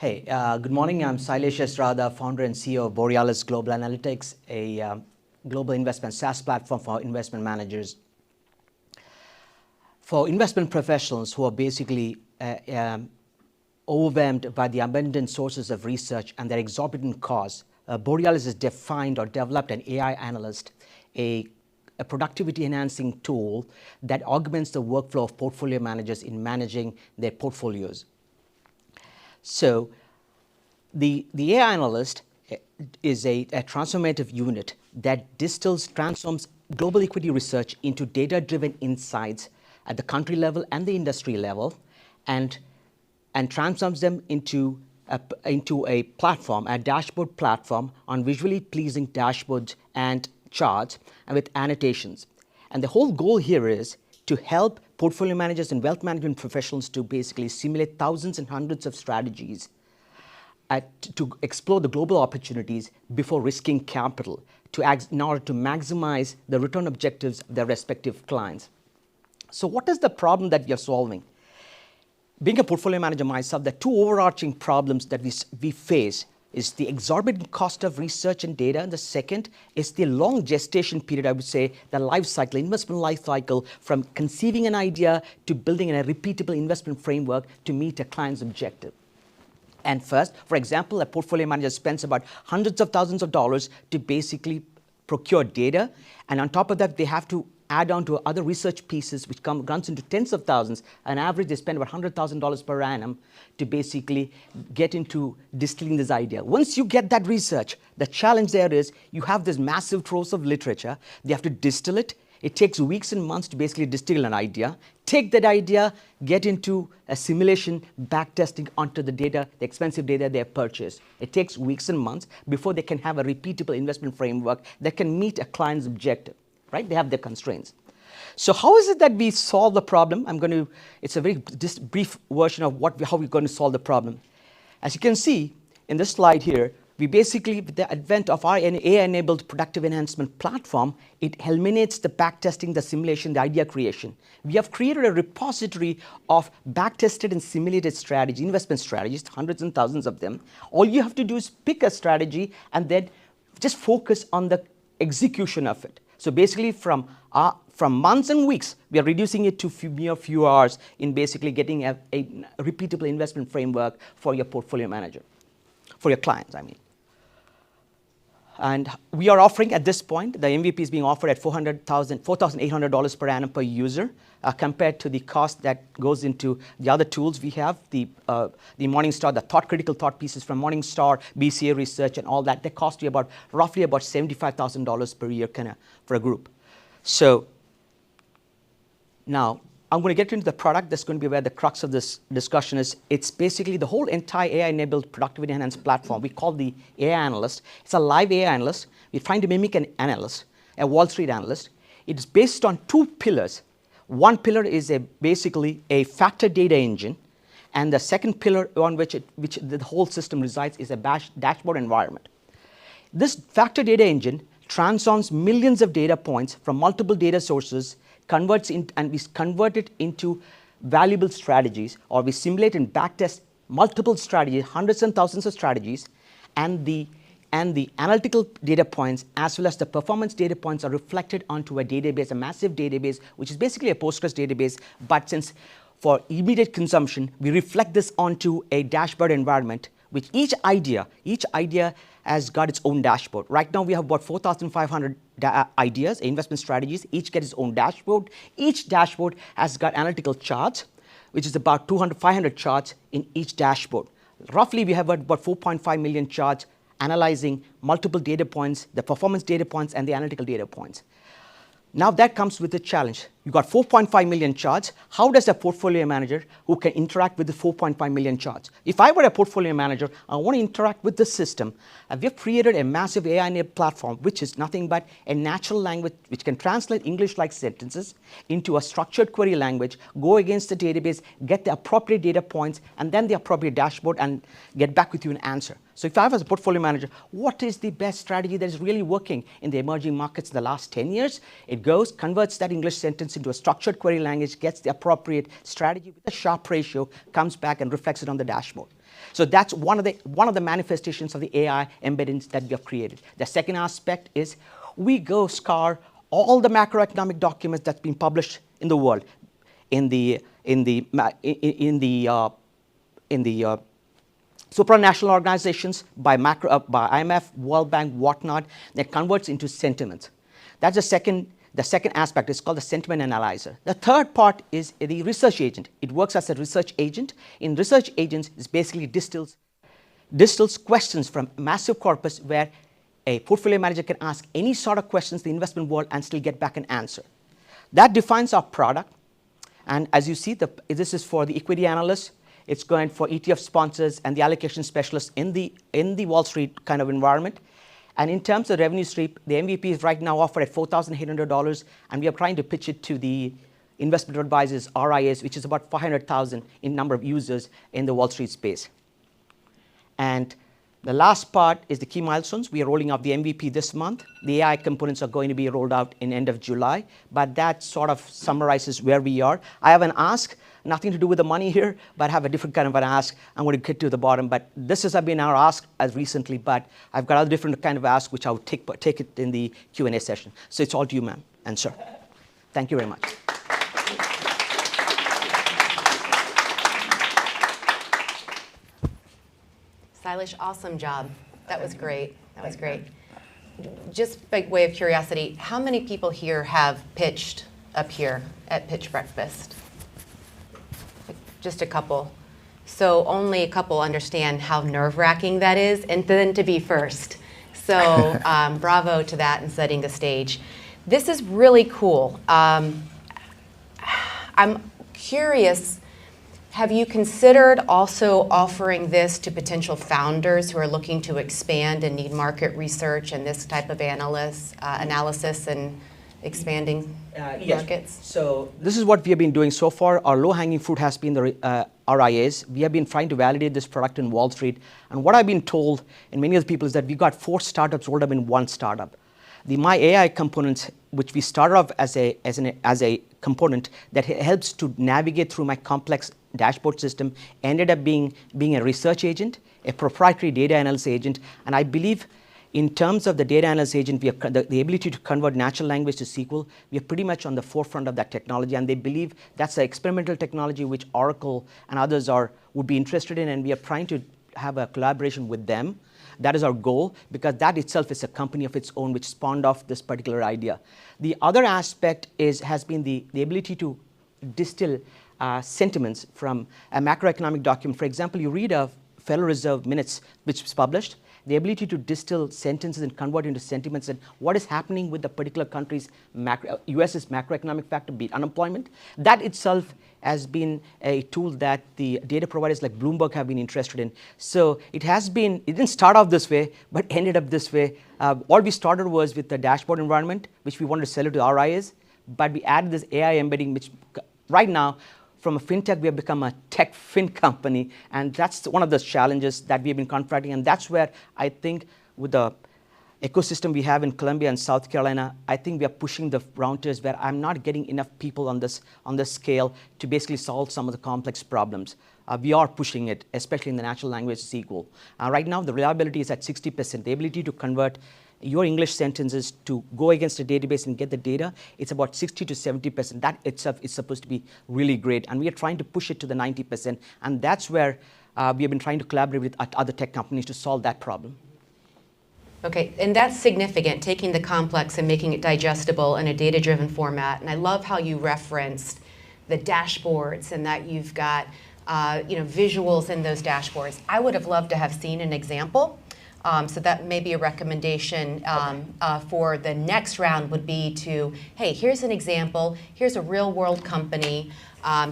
Hey, good morning. I'm Sailesh Radha, founder and CEO of Borealis Global Analytics, a global investment SaaS platform for investment managers. For investment professionals who are basically overwhelmed by the abundant sources of research and their exorbitant costs, Borealis has defined or developed an AI analyst, a productivity-enhancing tool that augments the workflow of portfolio managers in managing their portfolios. So the AI analyst is a transformative unit that transforms global equity research into data-driven insights at the country level and the industry level, and transforms them into a platform, a dashboard platform on visually pleasing dashboards and charts and with annotations. And the whole goal here is to help portfolio managers and wealth management professionals to basically simulate thousands and hundreds of strategies to explore the global opportunities before risking capital in order to maximize the return objectives of their respective clients. So what is the problem that we are solving? Being a portfolio manager myself, the two overarching problems that we face is the exorbitant cost of research and data, and the second is the long gestation period, I would say, the life cycle, investment life cycle, from conceiving an idea to building a repeatable investment framework to meet a client's objective. And first, for example, a portfolio manager spends about hundreds of thousands of dollars to basically procure data, and on top of that, they have to add on to other research pieces which runs into tens of thousands. On average, they spend about $100,000 per annum to basically get into distilling this idea. Once you get that research, the challenge there is you have this massive troves of literature. They have to distill it. It takes weeks and months to basically distill an idea, take that idea, get into a simulation, backtesting onto the data, the expensive data they have purchased. It takes weeks and months before they can have a repeatable investment framework that can meet a client's objective. Right? They have their constraints. So how is it that we solve the problem? It's a very brief version of how we're going to solve the problem. As you can see in this slide here, we basically, with the advent of our AI-enabled productive enhancement platform, it eliminates the backtesting, the simulation, the idea creation. We have created a repository of backtested and simulated investment strategies, hundreds and thousands of them. All you have to do is pick a strategy and then just focus on the execution of it. So basically, from months and weeks, we are reducing it to mere few hours in basically getting a repeatable investment framework for your portfolio manager, for your clients, I mean. And we are offering at this point, the MVP is being offered at $4,800 per annum per user, compared to the cost that goes into the other tools we have, the Morningstar, the critical thought pieces from Morningstar, BCA research, and all that. They cost you roughly about $75,000 per year for a group. So now I'm going to get into the product. That's going to be where the crux of this discussion is. It's basically the whole entire AI-enabled productivity enhanced platform we call the AI analyst. It's a live AI analyst. We're trying to mimic an analyst, a Wall Street analyst. It's based on two pillars. One pillar is basically a factor data engine, and the second pillar on which the whole system resides is a dashboard environment. This factor data engine transforms millions of data points from multiple data sources, and we convert it into valuable strategies, or we simulate and backtest multiple strategies, hundreds and thousands of strategies, and the analytical data points as well as the performance data points are reflected onto a database, a massive database, which is basically a Postgres database. But since for immediate consumption, we reflect this onto a dashboard environment, which each idea has got its own dashboard. Right now, we have about 4,500 ideas, investment strategies. Each get its own dashboard. Each dashboard has got analytical charts, which is about 500 charts in each dashboard. Roughly, we have about 4.5 million charts analyzing multiple data points, the performance data points, and the analytical data points. Now that comes with a challenge. You've got 4.5 million charts. How does a portfolio manager who can interact with the 4.5 million charts? If I were a portfolio manager, I want to interact with the system. And we've created a massive AI-enabled platform, which is nothing but a natural language which can translate English-like sentences into a structured query language, go against the database, get the appropriate data points, and then the appropriate dashboard, and get back with you an answer. So if I was a portfolio manager, what is the best strategy that is really working in the emerging markets in the last 10 years? It goes, converts that English sentence into a structured query language, gets the appropriate strategy with a Sharpe ratio, comes back and reflects it on the dashboard. So that's one of the manifestations of the AI embeddings that we have created. The second aspect is we go scour all the macroeconomic documents that's been published in the world, in the supranational organizations, by IMF, World Bank, whatnot, that converts into sentiments. That's the second aspect. Is called the sentiment analyzer. The third part is the research agent. It works as a research agent. In research agents, it basically distills questions from a massive corpus where a portfolio manager can ask any sort of questions in the investment world and still get back an answer. That defines our product. And as you see, this is for the equity analysts. It's going for ETF sponsors and the allocation specialists in the Wall Street kind of environment. And in terms of revenue stream, the MVP is right now offered at $4,800, and we are trying to pitch it to the investment advisors, RIAs, which is about 500,000 in number of users in the Wall Street space. And the last part is the key milestones. We are rolling out the MVP this month. The AI components are going to be rolled out in end of July, but that sort of summarizes where we are. I have an ask, nothing to do with the money here, but I have a different kind of an ask. I'm going to get to the bottom, but this has been our ask as recently, but I've got other different kind of ask, which I will take it in the Q&A session. So it's all to you, ma'am and sir. Thank you very much. Sailesh, awesome job. That was great. That was great. Just by way of curiosity, how many people here have pitched up here at Pitch Breakfast? Just a couple. So only a couple understand how nerve-wracking that is, and then to be first. So bravo to that and setting the stage. This is really cool. I'm curious, have you considered also offering this to potential founders who are looking to expand and need market research and this type of analysis and expanding markets? So this is what we have been doing so far. Our low-hanging fruit has been the RIAs. We have been trying to validate this product in Wall Street. And what I've been told, and many other people, is that we got 4 startups rolled up in one startup. The My AI components, which we started off as a component that helps to navigate through my complex dashboard system, ended up being a research agent, a proprietary data analysis agent, and I believe in terms of the data analysis agent, we have the ability to convert natural language to SQL. We are pretty much on the forefront of that technology, and they believe that's the experimental technology which Oracle and others would be interested in, and we are trying to have a collaboration with them. That is our goal, because that itself is a company of its own which spawned off this particular idea. The other aspect has been the ability to distill sentiments from a macroeconomic document. For example, you read a Federal Reserve minutes which is published, the ability to distill sentences and convert into sentiments and what is happening with the particular country's US's macroeconomic factor, be it unemployment. That itself has been a tool that the data providers like Bloomberg have been interested in. So it didn't start off this way, but ended up this way. All we started was with the dashboard environment, which we wanted to sell it to RIAs, but we added this AI embedding, which right now, from a fintech, we have become a tech fin company, and that's one of the challenges that we have been confronting, and that's where I think with the ecosystem we have in Columbia and South Carolina, I think we are pushing the frontiers where I'm not getting enough people on this scale to basically solve some of the complex problems. We are pushing it, especially in the natural language SQL. Right now, the reliability is at 60%. The ability to convert your English sentences to go against a database and get the data, it's about 60 to 70%. That itself is supposed to be really great. And we are trying to push it to the 90%. And that's where we have been trying to collaborate with other tech companies to solve that problem. Okay, and that's significant, taking the complex and making it digestible in a data-driven format. And I love how you referenced the dashboards and that you've got visuals in those dashboards. I would have loved to have seen an example. So that may be a recommendation for the next round would be to, hey, here's an example, here's a real world company,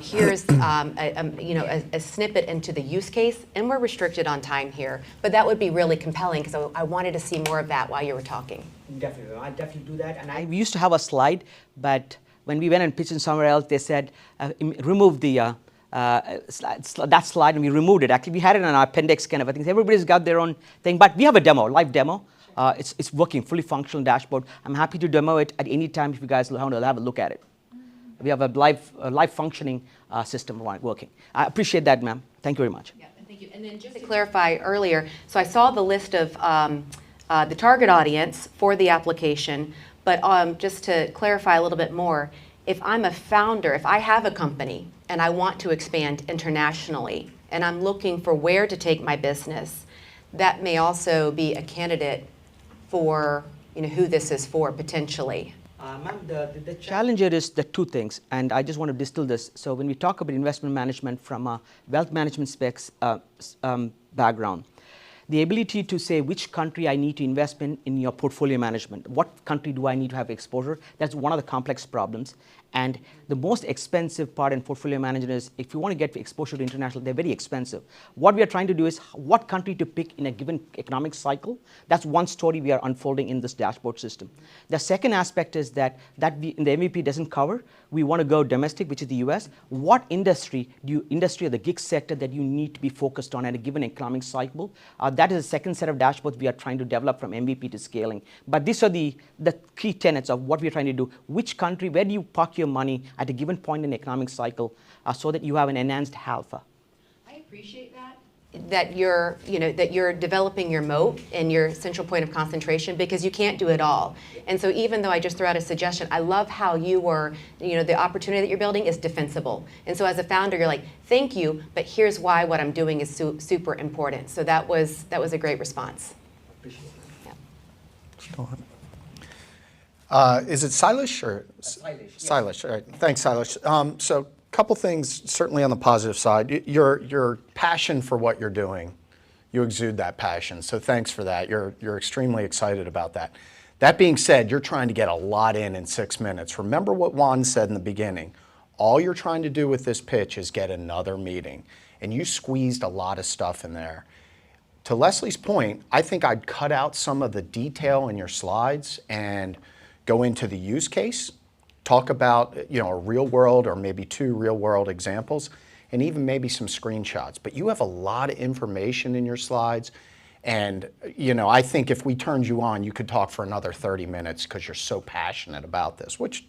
here's a snippet into the use case, and we're restricted on time here. But that would be really compelling, because I wanted to see more of that while you were talking. Definitely, I'll definitely do that. And we used to have a slide, but when we went and pitched it somewhere else, they said, remove the that slide, and we removed it. Actually, we had it in our appendix kind of a thing. Everybody's got their own thing, but we have a demo, live demo. It's working, fully functional dashboard. I'm happy to demo it at any time if you guys want to have a look at it. We have a live functioning system working. I appreciate that, ma'am. Thank you very much. Yeah, and thank you. you. And then just to clarify earlier, so I saw the list of the target audience for the application, but just to clarify a little bit more, if I'm a founder, if I have a company and I want to expand internationally and I'm looking for where to take my business, that may also be a candidate for who this is for potentially. Ma'am, the challenge here is the two things, and I just want to distill this. So when we talk about investment management from a wealth management specs background, the ability to say which country I need to invest in your portfolio management, what country do I need to have exposure, that's one of the complex problems. And the most expensive part in portfolio management is if you want to get exposure to international, they're very expensive. What we are trying to do is what country to pick in a given economic cycle. That's one story we are unfolding in this dashboard system. The second aspect is that the MVP doesn't cover. We want to go domestic, which is the US. What industry or the gig sector that you need to be focused on at a given economic cycle? That is the second set of dashboards we are trying to develop from MVP to scaling. But these are the key tenets of what we're trying to do. Which country, where do you park your money at a given point in the economic cycle so that you have an enhanced alpha? I appreciate that you're developing your moat and your central point of concentration, because you can't do it all. And so even though I just threw out a suggestion, I love how you were, the opportunity that you're building is defensible. And so as a founder, you're like, thank you, but here's why what I'm doing is super important. So that was a great response. Appreciate it. Yeah. Is it Silas or? Silas. Silas, all right. Thanks, Silas. So couple things certainly on the positive side. Your passion for what you're doing, you exude that passion. So thanks for that. You're extremely excited about that. That being said, you're trying to get a lot in 6 minutes. Remember what Juan said in the beginning. All you're trying to do with this pitch is get another meeting. And you squeezed a lot of stuff in there. To Leslie's point, I think I'd cut out some of the detail in your slides and go into the use case. Talk about a real world or maybe 2 real world examples and even maybe some screenshots. But you have a lot of information in your slides. And I think if we turned you on, you could talk for another 30 minutes because you're so passionate about this, which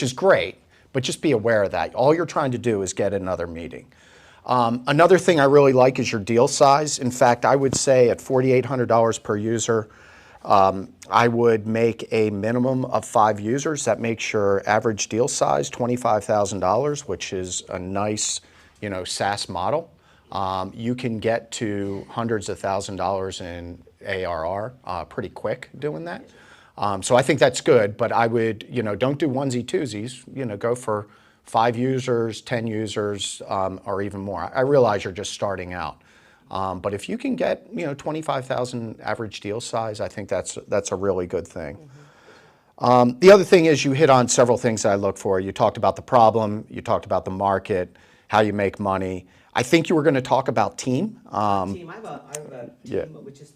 is great. But just be aware of that. All you're trying to do is get another meeting. Another thing I really like is your deal size. In fact, I would say at $4,800 per user, I would make a minimum of 5 users. That makes your average deal size $25,000, which is a nice, SaaS model. You can get to hundreds of $1,000s in ARR pretty quick doing that. So I think that's good, but I would, don't do onesie twosies. Go for 5 users, 10 users, or even more. I realize you're just starting out. But if you can get 25,000 average deal size, I think that's a really good thing. Mm-hmm. The other thing is you hit on several things that I look for. You talked about the problem, you talked about the market, how you make money. I think you were going to talk about team. Team. I have a team, which is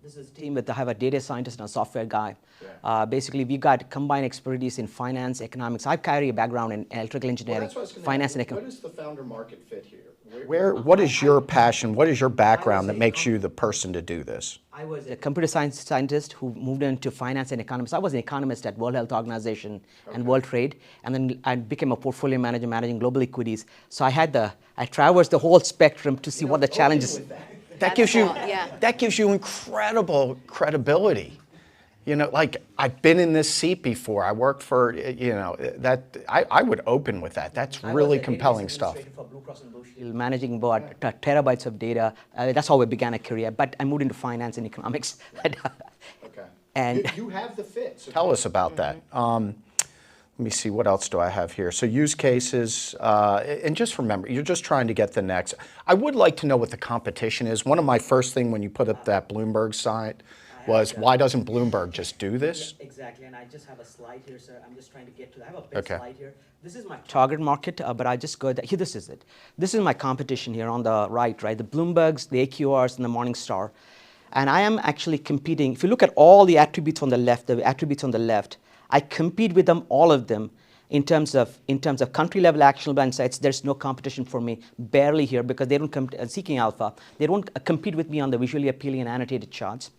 this is a team that I have a data scientist and a software guy. Yeah. Basically, we got combined expertise in finance, economics. I carry a background in electrical engineering, finance and economics. What is the founder market fit here? What is your passion? What is your background that makes you the person to do this? I was a computer science scientist who moved into finance and economics. I was an economist at World Health Organization and World Trade, and then I became a portfolio manager managing global equities. So I traversed the whole spectrum to see what the challenges. That gives you incredible credibility. I've been in this seat before. I worked for, I would open with that. That's really compelling stuff. Managing about terabytes of data. That's how I began a career. But I moved into finance and economics. Okay. And you have the fit. So tell us about that. Let me see, what else do I have here? So use cases, and just remember, you're just trying to get the next. I would like to know what the competition is. One of my first things when you put up that Bloomberg site was, why doesn't Bloomberg just do this? Yeah, exactly, and I just have a slide here, sir. I'm just trying to get to that. I have a big slide here. This is my target market, but I just go, here, this is it. This is my competition here on the right? The Bloombergs, the AQRs, and the Morningstar. And I am actually competing. If you look at all the attributes on the left, I compete with them, all of them, in terms of country level actionable insights. There's no competition for me, barely here, because they don't seeking alpha. They don't compete with me on the visually appealing and annotated charts.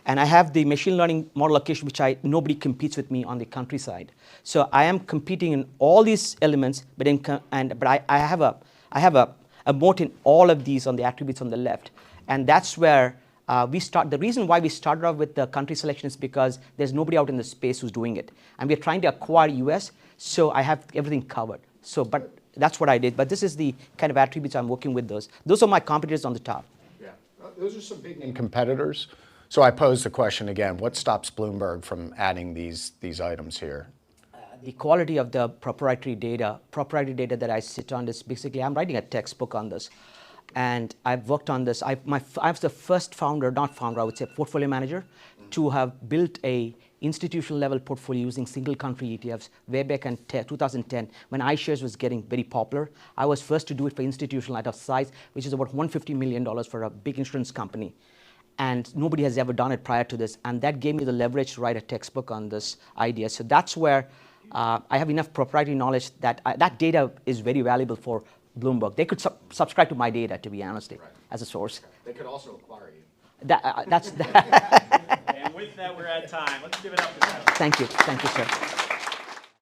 And I have the machine learning model location, which nobody competes with me on the countryside. So I am competing in all these elements, but I have a moat in all of these on the attributes on the left. And that's where the reason why we started off with the country selection is because there's nobody out in the space who's doing it. And we're trying to acquire US, so I have everything covered. So, but that's what I did. But this is the kind of attributes I'm working with those. Those are my competitors on the top. Yeah, those are some big name competitors. So I pose the question again, what stops Bloomberg from adding these items here? The quality of the proprietary data that I sit on is basically, I'm writing a textbook on this. And I've worked on this. I was the first founder, not founder, I would say portfolio manager, to have built a institutional level portfolio using single country ETFs way back in 2010 when iShares was getting very popular. I was first to do it for institutional at a size which is about $150 million for a big insurance company. And nobody has ever done it prior to this. And that gave me the leverage to write a textbook on this idea. So that's where I have enough proprietary knowledge that that data is very valuable for Bloomberg. They could subscribe to my data, to be honest, as a source. They could also acquire you. That's And with that, we're at time. Let's give it up for Seth. Thank you, sir.